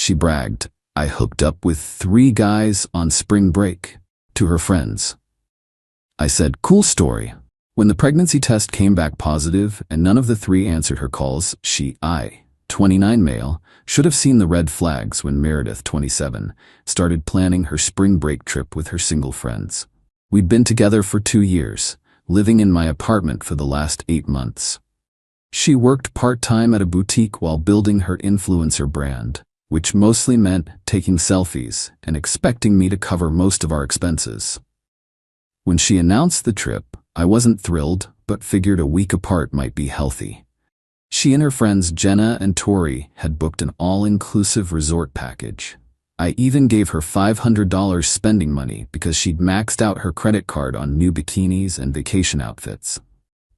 she bragged. I hooked up with 3 guys on spring break. To her friends. I said, cool story. When the pregnancy test came back positive and none of the 3 answered her calls, I, 29 male, should have seen the red flags when Meredith, 27, started planning her spring break trip with her single friends. We'd been together for 2 years, living in my apartment for the last 8 months. She worked part-time at a boutique while building her influencer brand, which mostly meant taking selfies and expecting me to cover most of our expenses. When she announced the trip, I wasn't thrilled, but figured a week apart might be healthy. She and her friends Jenna and Tori had booked an all-inclusive resort package. I even gave her $500 spending money because she'd maxed out her credit card on new bikinis and vacation outfits.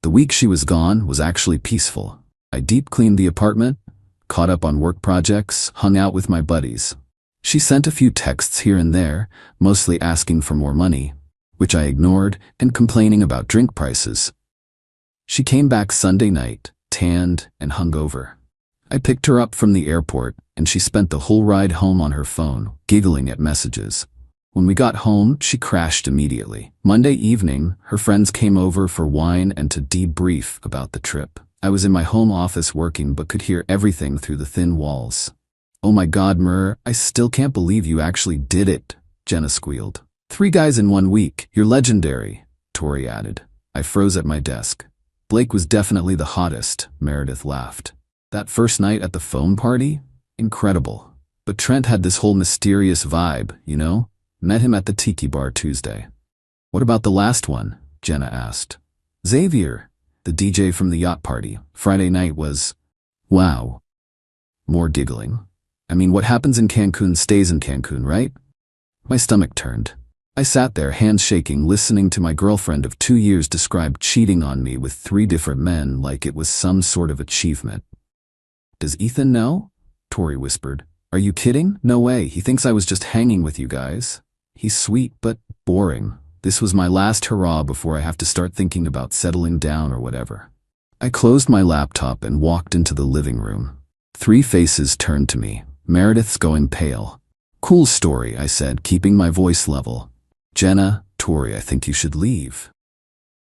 The week she was gone was actually peaceful. I deep-cleaned the apartment, caught up on work projects, hung out with my buddies. She sent a few texts here and there, mostly asking for more money, which I ignored, and complaining about drink prices. She came back Sunday night, tanned and hungover. I picked her up from the airport, and she spent the whole ride home on her phone, giggling at messages. When we got home, she crashed immediately. Monday evening, her friends came over for wine and to debrief about the trip. I was in my home office working but could hear everything through the thin walls. Oh my God, Mer, I still can't believe you actually did it, Jenna squealed. 3 guys in 1 week, you're legendary, Tori added. I froze at my desk. Blake was definitely the hottest, Meredith laughed. That first night at the foam party? Incredible. But Trent had this whole mysterious vibe, you know? Met him at the tiki bar Tuesday. What about the last one? Jenna asked. Xavier, the DJ from the yacht party. Friday night was... Wow. More giggling. I mean, what happens in Cancun stays in Cancun, right? My stomach turned. I sat there, hands shaking, listening to my girlfriend of 2 years describe cheating on me with 3 different men like it was some sort of achievement. Does Ethan know? Tori whispered. Are you kidding? No way, he thinks I was just hanging with you guys. He's sweet, but boring. This was my last hurrah before I have to start thinking about settling down or whatever. I closed my laptop and walked into the living room. 3 faces turned to me. Meredith's going pale. Cool story, I said, keeping my voice level. Jenna, Tori, I think you should leave.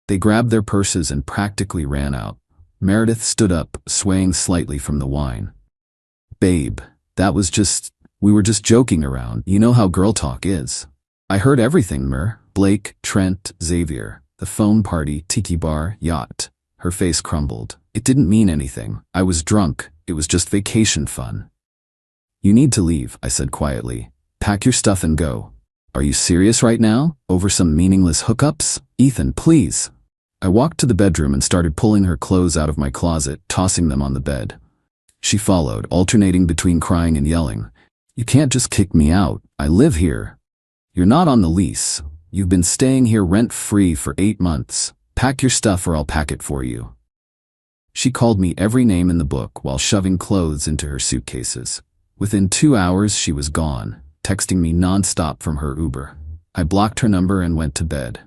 They grabbed their purses and practically ran out. Meredith stood up, swaying slightly from the wine. Babe, we were just joking around. You know how girl talk is. I heard everything, Mer. Blake, Trent, Xavier, the phone party, tiki bar, yacht. Her face crumbled. It didn't mean anything. I was drunk. It was just vacation fun. You need to leave, I said quietly. Pack your stuff and go. Are you serious right now? Over some meaningless hookups? Ethan, please. I walked to the bedroom and started pulling her clothes out of my closet, tossing them on the bed. She followed, alternating between crying and yelling. You can't just kick me out. I live here. You're not on the lease. You've been staying here rent-free for 8 months. Pack your stuff or I'll pack it for you. She called me every name in the book while shoving clothes into her suitcases. Within 2 hours, she was gone, texting me nonstop from her Uber. I blocked her number and went to bed.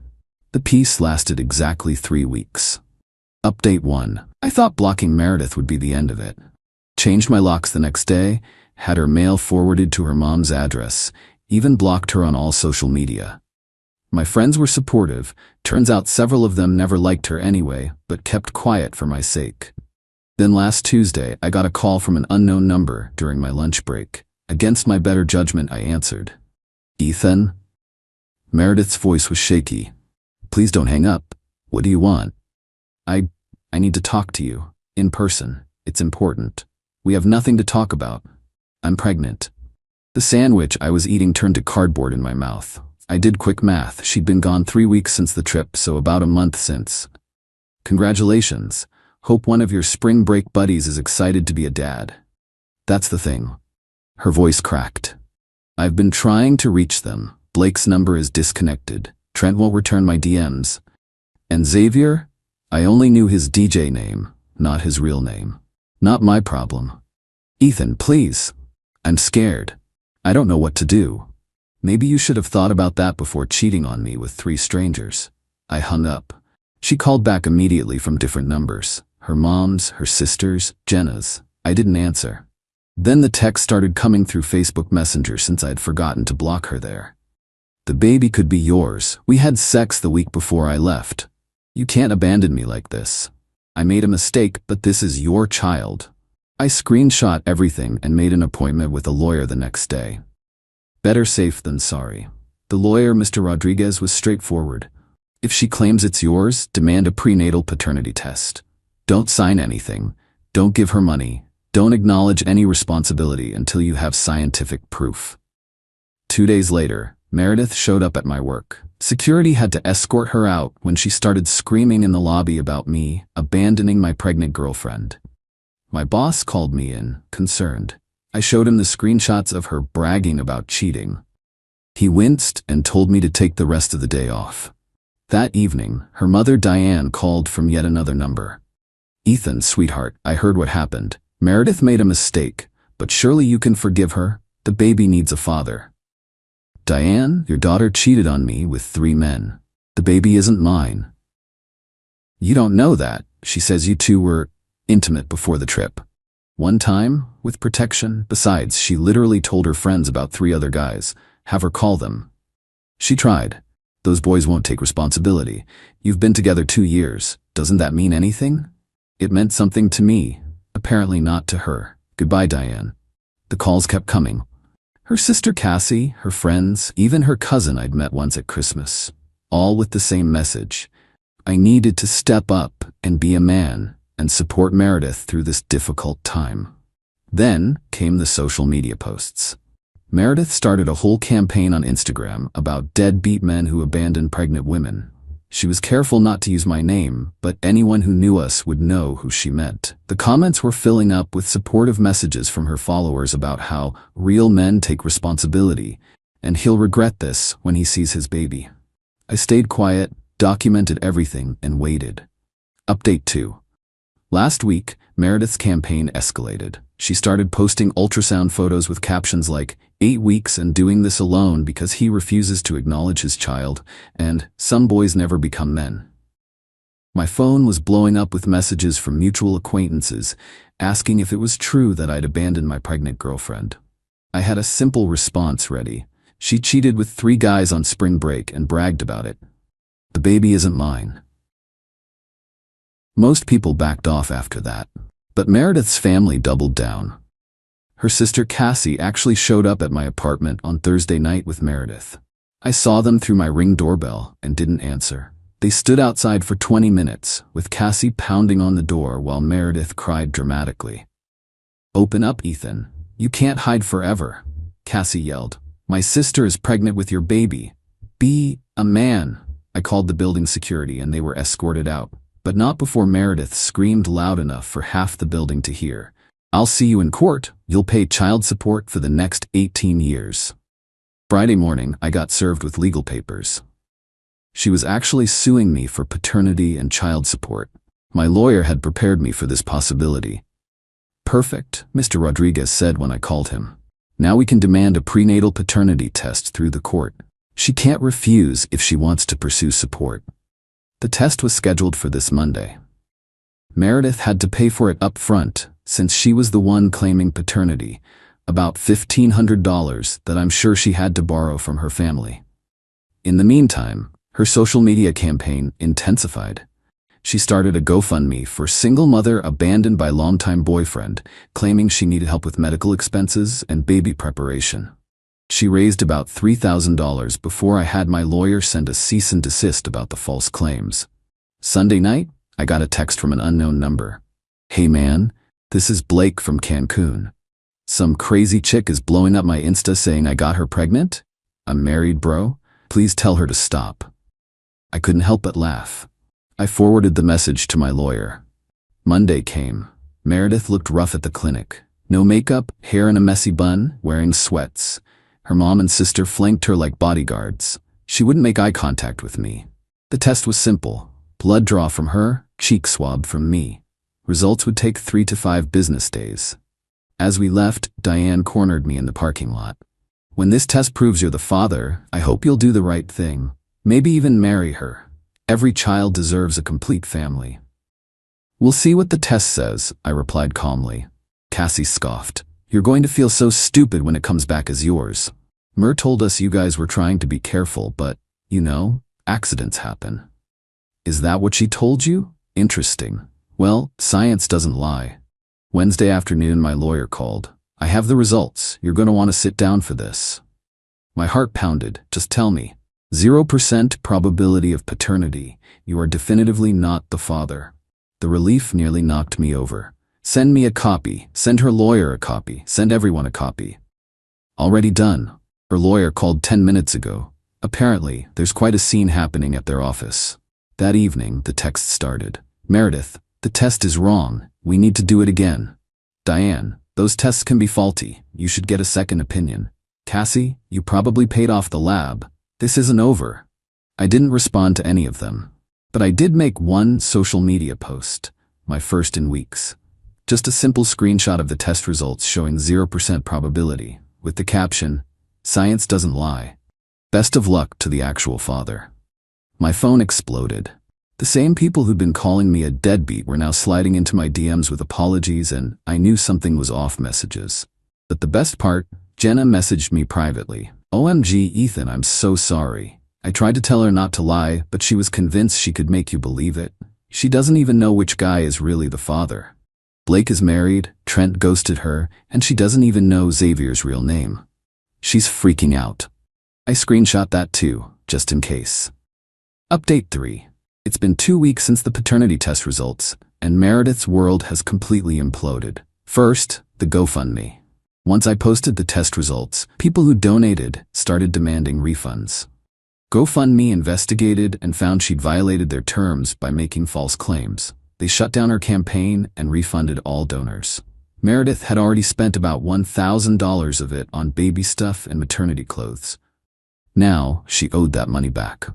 The peace lasted exactly 3 weeks. Update 1. I thought blocking Meredith would be the end of it. Changed my locks the next day, had her mail forwarded to her mom's address, even blocked her on all social media. My friends were supportive. Turns out several of them never liked her anyway, but kept quiet for my sake. Then last Tuesday, I got a call from an unknown number during my lunch break. Against my better judgment, I answered. Ethan? Meredith's voice was shaky. Please don't hang up. What do you want? I need to talk to you. In person. It's important. We have nothing to talk about. I'm pregnant. The sandwich I was eating turned to cardboard in my mouth. I did quick math. She'd been gone 3 weeks since the trip, so about a month since. Congratulations. Hope one of your spring break buddies is excited to be a dad. That's the thing. Her voice cracked. I've been trying to reach them. Blake's number is disconnected. Trent won't return my DMs. And Xavier? I only knew his DJ name, not his real name. Not my problem. Ethan, please. I'm scared. I don't know what to do. Maybe you should have thought about that before cheating on me with 3 strangers. I hung up. She called back immediately from different numbers. Her mom's, her sister's, Jenna's. I didn't answer. Then the text started coming through Facebook Messenger since I'd forgotten to block her there. The baby could be yours. We had sex the week before I left. You can't abandon me like this. I made a mistake, but this is your child. I screenshot everything and made an appointment with a lawyer the next day. Better safe than sorry. The lawyer, Mr. Rodriguez, was straightforward. If she claims it's yours, demand a prenatal paternity test. Don't sign anything. Don't give her money. Don't acknowledge any responsibility until you have scientific proof. 2 days later, Meredith showed up at my work. Security had to escort her out when she started screaming in the lobby about me abandoning my pregnant girlfriend. My boss called me in, concerned. I showed him the screenshots of her bragging about cheating. He winced and told me to take the rest of the day off. That evening, her mother Diane called from yet another number. Ethan, sweetheart, I heard what happened. Meredith made a mistake, but surely you can forgive her. The baby needs a father. Diane, your daughter cheated on me with 3 men. The baby isn't mine. You don't know that. She says you two were intimate before the trip. One time, with protection. Besides, she literally told her friends about 3 other guys. Have her call them. She tried. Those boys won't take responsibility. You've been together 2 years. Doesn't that mean anything? It meant something to me. Apparently not to her. Goodbye, Diane. The calls kept coming. Her sister Cassie, her friends, even her cousin I'd met once at Christmas. All with the same message. I needed to step up and be a man and support Meredith through this difficult time. Then came the social media posts. Meredith started a whole campaign on Instagram about deadbeat men who abandon pregnant women. She was careful not to use my name, but anyone who knew us would know who she meant. The comments were filling up with supportive messages from her followers about how real men take responsibility, and he'll regret this when he sees his baby. I stayed quiet, documented everything, and waited. Update 2. Last week, Meredith's campaign escalated. She started posting ultrasound photos with captions like, 8 weeks and doing this alone because he refuses to acknowledge his child, and some boys never become men. My phone was blowing up with messages from mutual acquaintances asking if it was true that I'd abandoned my pregnant girlfriend. I had a simple response ready. She cheated with 3 guys on spring break and bragged about it. The baby isn't mine. Most people backed off after that, but Meredith's family doubled down. Her sister Cassie actually showed up at my apartment on Thursday night with Meredith. I saw them through my Ring doorbell and didn't answer. They stood outside for 20 minutes, with Cassie pounding on the door while Meredith cried dramatically. "Open up, Ethan. You can't hide forever," Cassie yelled. "My sister is pregnant with your baby. Be a man." I called the building security and they were escorted out, but not before Meredith screamed loud enough for half the building to hear. "I'll see you in court. You'll pay child support for the next 18 years. Friday morning, I got served with legal papers. She was actually suing me for paternity and child support. My lawyer had prepared me for this possibility. "Perfect," Mr. Rodriguez said when I called him. "Now we can demand a prenatal paternity test through the court. She can't refuse if she wants to pursue support." The test was scheduled for this Monday. Meredith had to pay for it up front, since she was the one claiming paternity, about $1,500 that I'm sure she had to borrow from her family. In the meantime, her social media campaign intensified. She started a GoFundMe for single mother abandoned by longtime boyfriend, claiming she needed help with medical expenses and baby preparation. She raised about $3,000 before I had my lawyer send a cease and desist about the false claims. Sunday night, I got a text from an unknown number. "Hey man, this is Blake from Cancun. Some crazy chick is blowing up my Insta saying I got her pregnant? I'm married, bro. Please tell her to stop." I couldn't help but laugh. I forwarded the message to my lawyer. Monday came. Meredith looked rough at the clinic. No makeup, hair in a messy bun, wearing sweats. Her mom and sister flanked her like bodyguards. She wouldn't make eye contact with me. The test was simple. Blood draw from her, cheek swab from me. Results would take 3 to 5 business days. As we left, Diane cornered me in the parking lot. "When this test proves you're the father, I hope you'll do the right thing. Maybe even marry her. Every child deserves a complete family." "We'll see what the test says," I replied calmly. Cassie scoffed. You're going to feel so stupid when it comes back as yours. Mer told us you guys were trying to be careful, but, accidents happen. Is that what she told you? Interesting. Well, science doesn't lie. Wednesday afternoon, my lawyer called. I have the results. You're going to want to sit down for this. My heart pounded. Just tell me. 0% probability of paternity. You are definitively not the father. The relief nearly knocked me over. Send me a copy. Send her lawyer a copy. Send everyone a copy. Already done. Her lawyer called 10 minutes ago. Apparently, there's quite a scene happening at their office. That evening, the text started. Meredith, the test is wrong. We need to do it again. Diane, those tests can be faulty. You should get a second opinion. Cassie, you probably paid off the lab. This isn't over. I didn't respond to any of them. But I did make one social media post, my first in weeks. Just a simple screenshot of the test results showing 0% probability, with the caption, "Science doesn't lie. Best of luck to the actual father." My phone exploded. The same people who'd been calling me a deadbeat were now sliding into my DMs with apologies and "I knew something was off" messages. But the best part, Jenna messaged me privately. "OMG, Ethan, I'm so sorry. I tried to tell her not to lie, but she was convinced she could make you believe it. She doesn't even know which guy is really the father. Blake is married, Trent ghosted her, and she doesn't even know Xavier's real name. She's freaking out." I screenshot that too, just in case. Update 3. It's been 2 weeks since the paternity test results, and Meredith's world has completely imploded. First, the GoFundMe. Once I posted the test results, people who donated started demanding refunds. GoFundMe investigated and found she'd violated their terms by making false claims. They shut down her campaign and refunded all donors. Meredith had already spent about $1,000 of it on baby stuff and maternity clothes. Now, she owed that money back.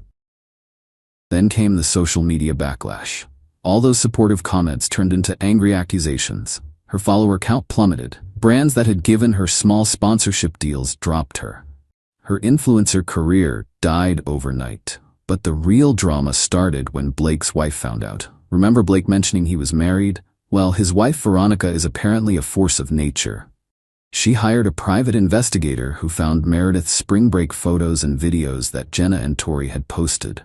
Then came the social media backlash. All those supportive comments turned into angry accusations. Her follower count plummeted. Brands that had given her small sponsorship deals dropped her. Her influencer career died overnight. But the real drama started when Blake's wife found out. Remember Blake mentioning he was married? Well, his wife Veronica is apparently a force of nature. She hired a private investigator who found Meredith's spring break photos and videos that Jenna and Tori had posted.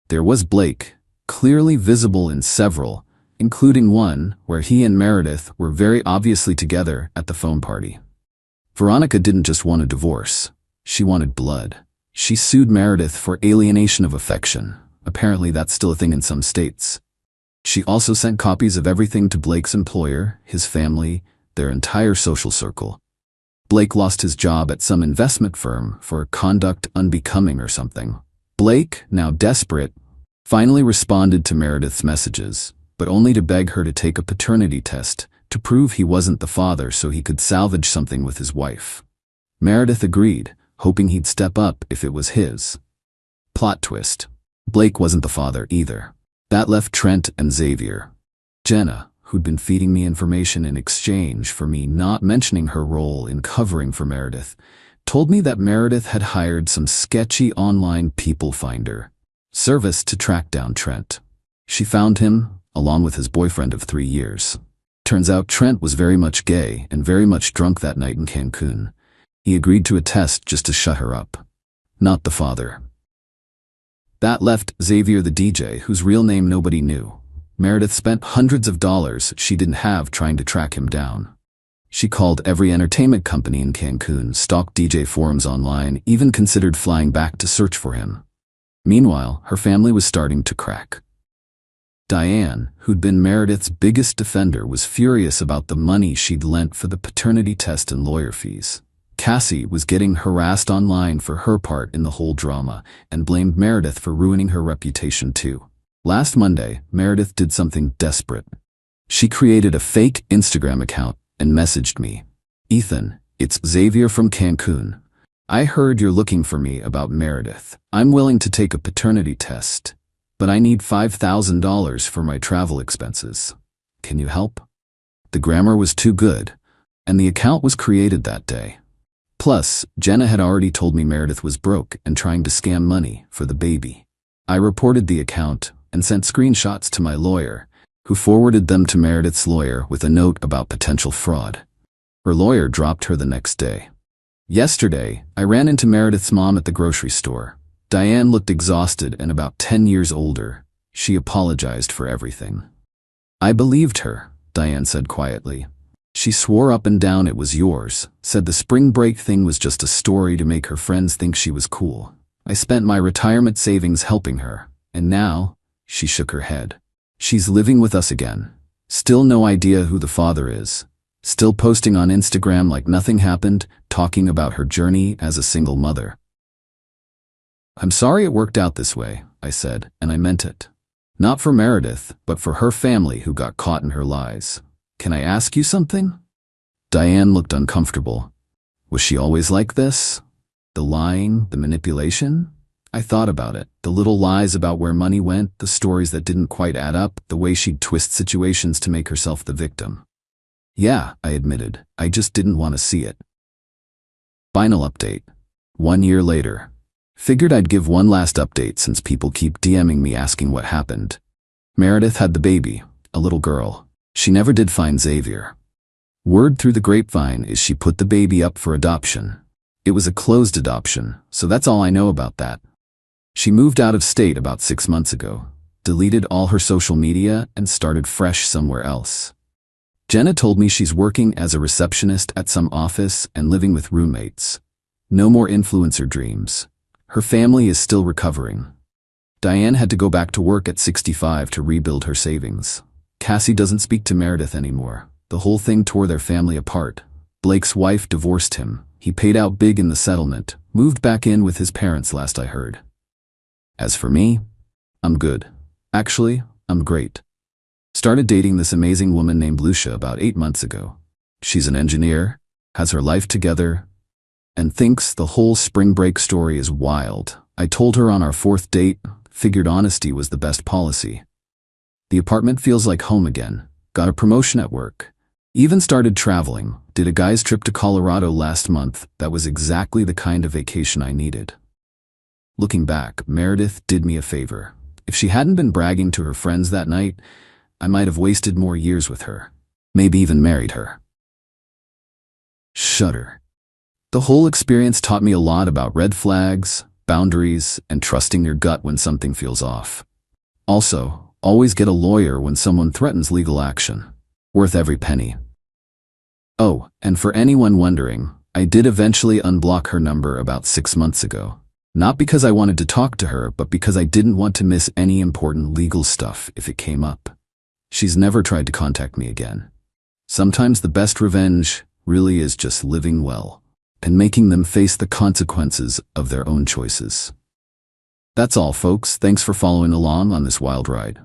There was Blake, clearly visible in several, including one where he and Meredith were very obviously together at the phone party. Veronica didn't just want a divorce. She wanted blood. She sued Meredith for alienation of affection. Apparently that's still a thing in some states. She also sent copies of everything to Blake's employer, his family, their entire social circle. Blake lost his job at some investment firm for conduct unbecoming or something. Blake, now desperate, finally responded to Meredith's messages, but only to beg her to take a paternity test to prove he wasn't the father so he could salvage something with his wife. Meredith agreed, hoping he'd step up if it was his. Plot twist. Blake wasn't the father either. That left Trent and Xavier. Jenna, who'd been feeding me information in exchange for me not mentioning her role in covering for Meredith, told me that Meredith had hired some sketchy online people finder service to track down Trent. She found him, along with his boyfriend of 3 years. Turns out Trent was very much gay and very much drunk that night in Cancun. He agreed to a test just to shut her up. Not the father. That left Xavier the DJ, whose real name nobody knew. Meredith spent hundreds of dollars she didn't have trying to track him down. She called every entertainment company in Cancun, stalked DJ forums online, even considered flying back to search for him. Meanwhile, her family was starting to crack. Diane, who'd been Meredith's biggest defender, was furious about the money she'd lent for the paternity test and lawyer fees. Cassie was getting harassed online for her part in the whole drama and blamed Meredith for ruining her reputation too. Last Monday, Meredith did something desperate. She created a fake Instagram account and messaged me. "Ethan, it's Xavier from Cancun. I heard you're looking for me about Meredith. I'm willing to take a paternity test, but I need $5,000 for my travel expenses. Can you help?" The grammar was too good, and the account was created that day. Plus, Jenna had already told me Meredith was broke and trying to scam money for the baby. I reported the account and sent screenshots to my lawyer, who forwarded them to Meredith's lawyer with a note about potential fraud. Her lawyer dropped her the next day. Yesterday, I ran into Meredith's mom at the grocery store. Diane looked exhausted and about 10 years older. She apologized for everything. I believed her, Diane said quietly. She swore up and down it was yours, said the spring break thing was just a story to make her friends think she was cool. I spent my retirement savings helping her, and now, she shook her head. She's living with us again. Still no idea who the father is. Still posting on Instagram like nothing happened, talking about her journey as a single mother. I'm sorry it worked out this way, I said, and I meant it. Not for Meredith, but for her family who got caught in her lies. Can I ask you something? Diane looked uncomfortable. Was she always like this? The lying, the manipulation? I thought about it. The little lies about where money went, the stories that didn't quite add up, the way she'd twist situations to make herself the victim. Yeah, I admitted. I just didn't want to see it. Final update. 1 year later. Figured I'd give one last update since people keep DMing me asking what happened. Meredith had the baby, a little girl. She never did find Xavier. Word through the grapevine is she put the baby up for adoption. It was a closed adoption, so that's all I know about that. She moved out of state about 6 months ago, deleted all her social media, and started fresh somewhere else. Jenna told me she's working as a receptionist at some office and living with roommates. No more influencer dreams. Her family is still recovering. Diane had to go back to work at 65 to rebuild her savings. Cassie doesn't speak to Meredith anymore. The whole thing tore their family apart. Blake's wife divorced him. He paid out big in the settlement, moved back in with his parents last I heard. As for me, I'm good. Actually, I'm great. Started dating this amazing woman named Lucia about 8 months ago. She's an engineer, has her life together, and thinks the whole spring break story is wild. I told her on our 4th date, figured honesty was the best policy. The apartment feels like home again. Got a promotion at work. Even started traveling. Did a guy's trip to Colorado last month. That was exactly the kind of vacation I needed. Looking back, Meredith did me a favor. If she hadn't been bragging to her friends that night, I might have wasted more years with her. Maybe even married her. Shudder. The whole experience taught me a lot about red flags, boundaries, and trusting your gut when something feels off. Also, always get a lawyer when someone threatens legal action. Worth every penny. Oh, and for anyone wondering, I did eventually unblock her number about 6 months ago. Not because I wanted to talk to her, but because I didn't want to miss any important legal stuff if it came up. She's never tried to contact me again. Sometimes the best revenge really is just living well, and making them face the consequences of their own choices. That's all, folks. Thanks for following along on this wild ride.